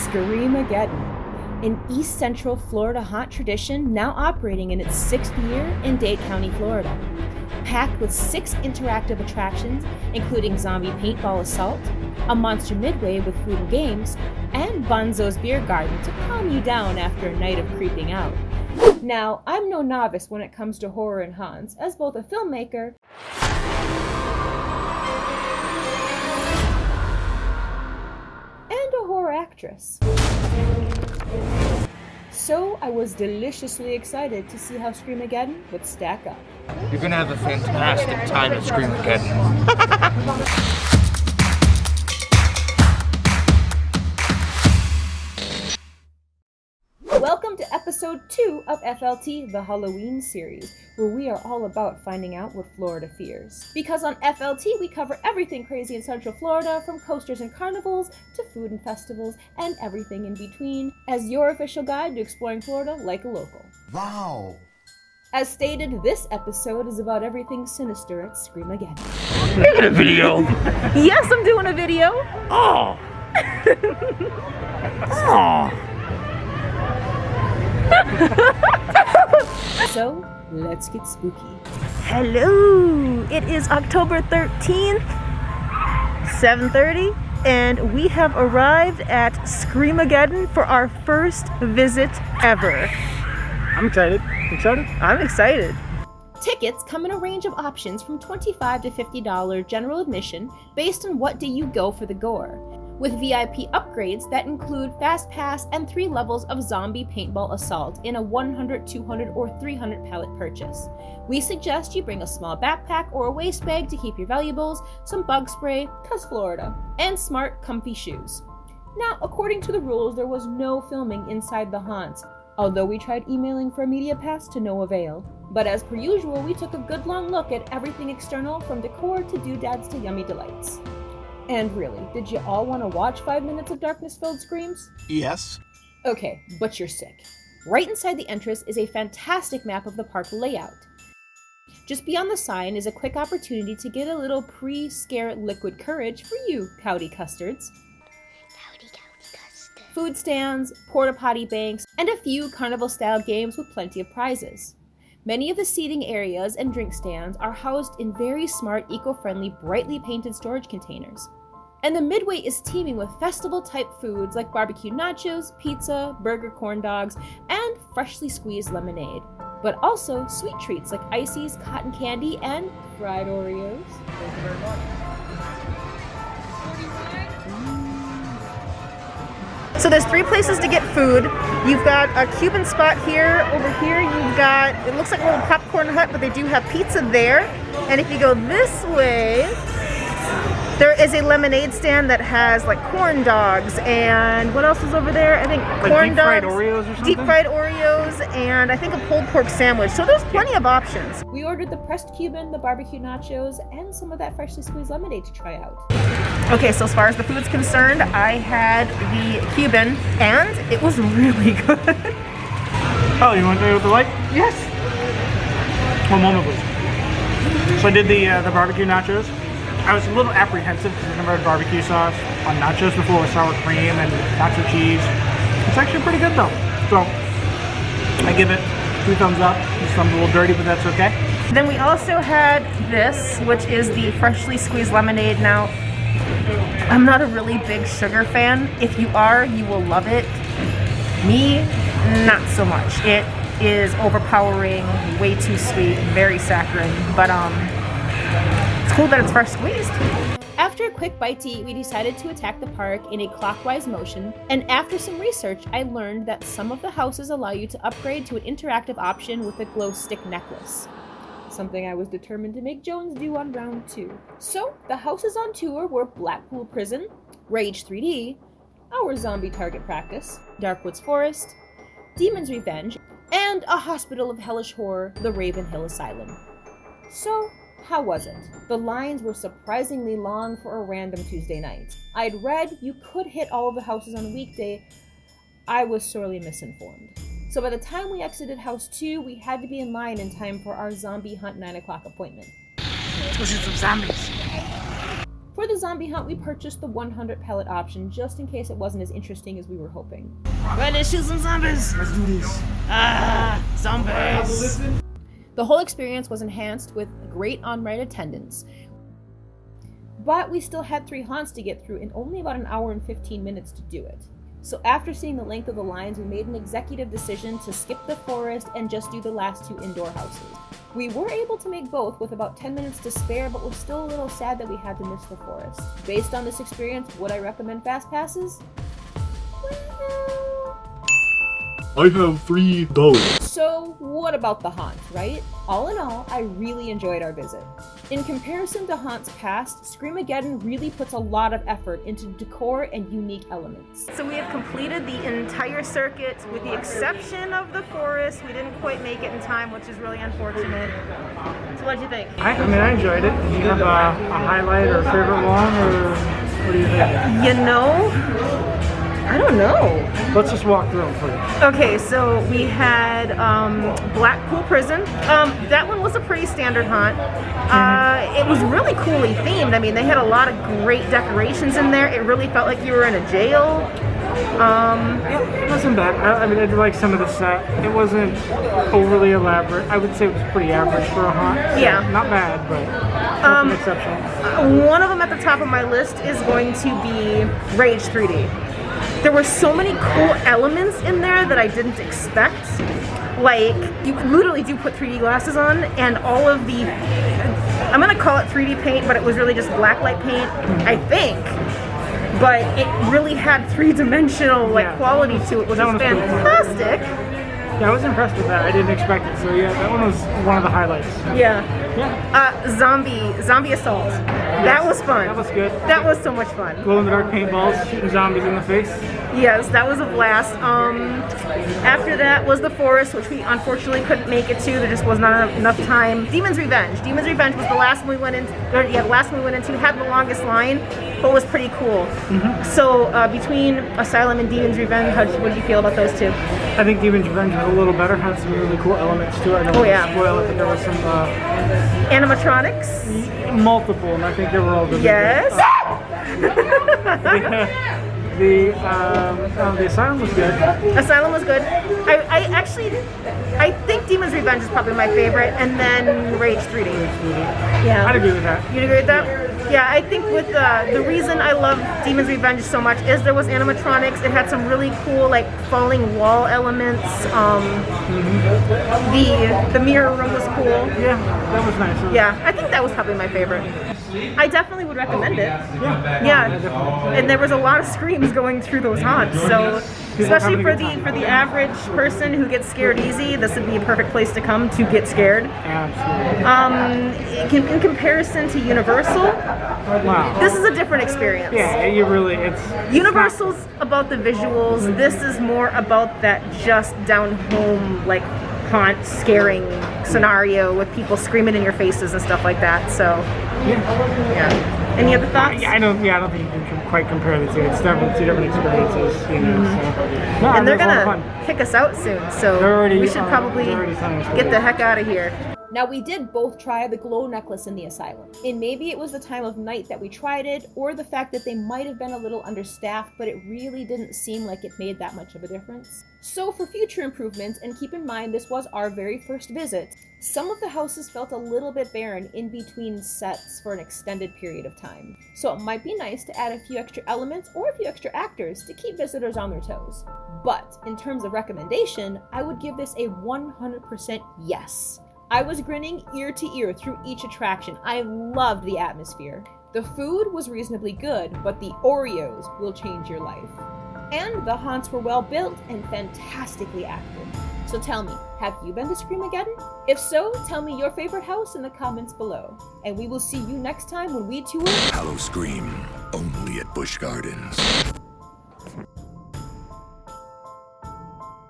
SCREAMAGEDDON, an East Central Florida haunt tradition now operating in its 6th year in Dade County, Florida. Packed with 6 interactive attractions, including zombie paintball assault, a monster midway with food and games, and Bonzo's beer garden to calm you down after a night of creeping out. Now, I'm no novice when it comes to horror and haunts, as both a filmmaker and a horror actress. So I was deliciously excited to see how SCREAMAGEDDON would stack up. You're gonna have a fantastic time at SCREAMAGEDDON. Welcome to episode 2 of FLT, the Halloween series, where we are all about finding out what Florida fears. Because on FLT, we cover everything crazy in Central Florida, from coasters and carnivals to food and festivals, and everything in between, as your official guide to exploring Florida like a local. Wow! As stated, this episode is about everything sinister at SCREAMAGEDDON. Making a video! Yes, I'm doing a video! Oh! Oh! So, let's get spooky. Hello! It is October 13th, 7:30, and we have arrived at SCREAMAGEDDON for our first visit ever. I'm excited. I'm excited. Tickets come in a range of options from $25 to $50 general admission based on what day you go for the gore, with VIP upgrades that include Fast Pass and 3 levels of zombie paintball assault in a 100, 200, or 300 pallet purchase. We suggest you bring a small backpack or a waist bag to keep your valuables, some bug spray, 'cause Florida, and smart, comfy shoes. Now, according to the rules, there was no filming inside the haunts, although we tried emailing for a media pass to no avail. But as per usual, we took a good long look at everything external, from decor to doodads to yummy delights. And really, did you all want to watch 5 minutes of darkness-filled screams? Yes. Okay, but you're sick. Right inside the entrance is a fantastic map of the park layout. Just beyond the sign is a quick opportunity to get a little pre-scare liquid courage for you, Cowdy Custards. Food stands, porta-potty banks, and a few carnival-style games with plenty of prizes. Many of the seating areas and drink stands are housed in very smart, eco-friendly, brightly painted storage containers. And the midway is teeming with festival-type foods like barbecue nachos, pizza, burger corn dogs, and freshly squeezed lemonade. But also sweet treats like ices, cotton candy, and fried Oreos. Thank you very much. So there's 3 places to get food. You've got a Cuban spot here. Over here you've got, it looks like a little popcorn hut, but they do have pizza there. And if you go this way, there is a lemonade stand that has like corn dogs, and what else is over there? I think like corn deep-fried dogs, Oreos or something? deep fried Oreos, and I think a pulled pork sandwich. So there's plenty of options. We ordered the pressed Cuban, the barbecue nachos, and some of that freshly squeezed lemonade to try out. Okay, so as far as the food's concerned, I had the Cuban, and it was really good. Oh, you want to do it with the light? Yes. 1 moment, please. So I did the barbecue nachos. I was a little apprehensive because I've never had barbecue sauce on nachos before with sour cream and nacho cheese. It's actually pretty good though. So I give it 2 thumbs up. This thumb's a little dirty, but that's okay. Then we also had this, which is the freshly squeezed lemonade. Now, I'm not a really big sugar fan. If you are, you will love it. Me, not so much. It is overpowering, way too sweet, very saccharine, but it's cool that it's fresh squeezed. After a quick bite to eat, we decided to attack the park in a clockwise motion, and after some research, I learned that some of the houses allow you to upgrade to an interactive option with a glow stick necklace. Something I was determined to make Jones do on round 2. So, the houses on tour were Blackpool Prison, Rage 3D, our zombie target practice, Darkwoods Forest, Demon's Revenge, and a hospital of hellish horror, the Raven Hill Asylum. So, how was it? The lines were surprisingly long for a random Tuesday night. I'd read you could hit all of the houses on a weekday. I was sorely misinformed. So by the time we exited House 2, we had to be in line in time for our zombie hunt 9 o'clock appointment. Let's go shoot some zombies. For For the zombie hunt, we purchased the 100 pellet option just in case it wasn't as interesting as we were hoping. Right, let's shoot some zombies. Let's do this. Zombies. The whole experience was enhanced with great on-ride attendance, but we still had 3 haunts to get through in only about an hour and 15 minutes to do it. So after seeing the length of the lines, we made an executive decision to skip the forest and just do the last 2 indoor houses. We were able to make both with about 10 minutes to spare, but we're still a little sad that we had to miss the forest. Based on this experience, would I recommend fast passes? I have 3 dollars. So what about the haunt, right? All in all, I really enjoyed our visit. In comparison to haunts past, Screamageddon really puts a lot of effort into decor and unique elements. So we have completed the entire circuit with the exception of the forest. We didn't quite make it in time, which is really unfortunate. So what did you think? I mean, I enjoyed it. Do you have a highlight or a favorite one, or what do you think? You know, I don't know. Let's just walk through them first. Okay, so we had Blackpool Prison. That one was a pretty standard haunt. It was really coolly themed. I mean, they had a lot of great decorations in there. It really felt like you were in a jail. It wasn't bad. I mean, I did like some of the set. It wasn't overly elaborate. I would say it was pretty average for a haunt. So Yeah. not bad, but nothing exceptional. One of them at the top of my list is going to be Rage 3D. There were so many cool elements in there that I didn't expect. Like, you literally do put 3D glasses on, and all of the, I'm gonna call it 3D paint, but it was really just blacklight paint, I think. But it really had 3-dimensional quality to it, which was fantastic. Yeah, I was impressed with that. I didn't expect it. So yeah, that one was one of the highlights. Yeah. Yeah. Zombie Assault. That was fun. That was good. That was so much fun. Glow-in-the-dark paintballs, shooting zombies in the face. Yes, that was a blast. After that was the forest, which we unfortunately couldn't make it to. There just was not enough time. Demon's Revenge. Demon's Revenge was the last one we went into. The last one we went into had the longest line, but was pretty cool. So between Asylum and Demon's Revenge, what did you feel about those two? I think Demon's Revenge was a little better. Had some really cool elements to it. I don't want to spoil it, but there was some animatronics. Multiple, and I think they were all good. Yes. The Asylum was good. Asylum was good. I think Demon's Revenge is probably my favorite, and then Rage 3D. Yeah. I'd agree with that. You'd agree with that? Yeah, I think with the reason I love Demon's Revenge so much is there was animatronics. It had some really cool like falling wall elements. The mirror room was cool. Yeah, that was nice. Yeah, I think that was probably my favorite. I definitely would recommend it. Yeah. And there was a lot of screams going through those haunts, so especially for the average person who gets scared easy, this would be a perfect place to come to get scared. Absolutely. In comparison to Universal, wow, this is a different experience. Yeah, it's Universal's about the visuals. This is more about that just down home like haunt scaring scenario with people screaming in your faces and stuff like that. So yeah. Any other thoughts? I don't think you can quite compare the two. It's definitely 2 different experiences, you know. So. No, and they're gonna kick us out soon, so we should probably get the heck out of here. Now, we did both try the glow necklace in the asylum, and maybe it was the time of night that we tried it, or the fact that they might have been a little understaffed, but it really didn't seem like it made that much of a difference. So for future improvements, and keep in mind this was our very first visit, some of the houses felt a little bit barren in between sets for an extended period of time. So it might be nice to add a few extra elements or a few extra actors to keep visitors on their toes. But in terms of recommendation, I would give this a 100% yes. I was grinning ear to ear through each attraction. I loved the atmosphere. The food was reasonably good, but the Oreos will change your life. And the haunts were well built and fantastically acted. So tell me, have you been to Screamageddon? If so, tell me your favorite house in the comments below. And we will see you next time when we tour Hallow Scream, only at Busch Gardens.